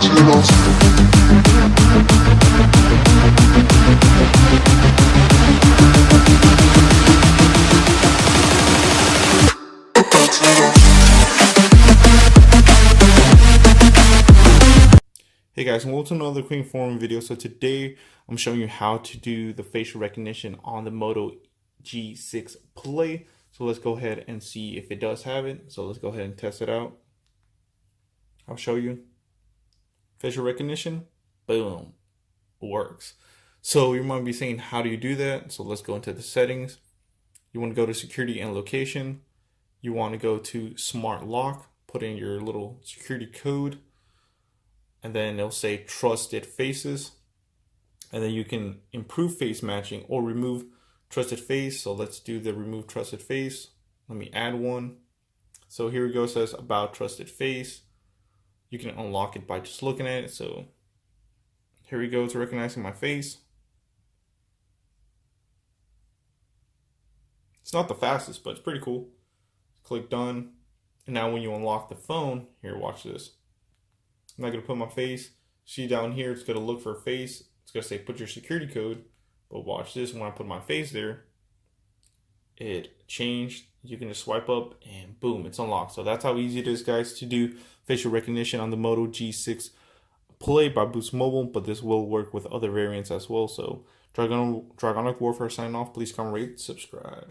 Hey guys, and welcome to another quick forum video. So today I'm showing you how to do the facial recognition on the Moto G6 Play. So let's go ahead and see if it does have it. So let's go ahead and test it out. I'll show you. Facial recognition, boom, works. So you might be saying, how do you do that? So let's go into the settings. You want to go to security and location. You want to go to smart lock, put in your little security code, and then it'll say trusted faces, and then you can improve face matching or remove trusted face. So let's do the remove trusted face. Let me add one. So here we go. It says about trusted face. You can unlock it by just looking at it. So here we go. It's recognizing my face. It's not the fastest, but it's pretty cool. Click done. And now when you unlock the phone, here, watch this. I'm not going to put my face. See down here, it's going to look for a face. It's going to say put your security code. But watch this. When I put my face there, it changed. You can just swipe up and boom, it's unlocked. So that's how easy it is, guys, to do facial recognition on the Moto G6 Play by Boost Mobile. But this will work with other variants as well. So Dragonicwarfare signing off. Please comment, rate, subscribe.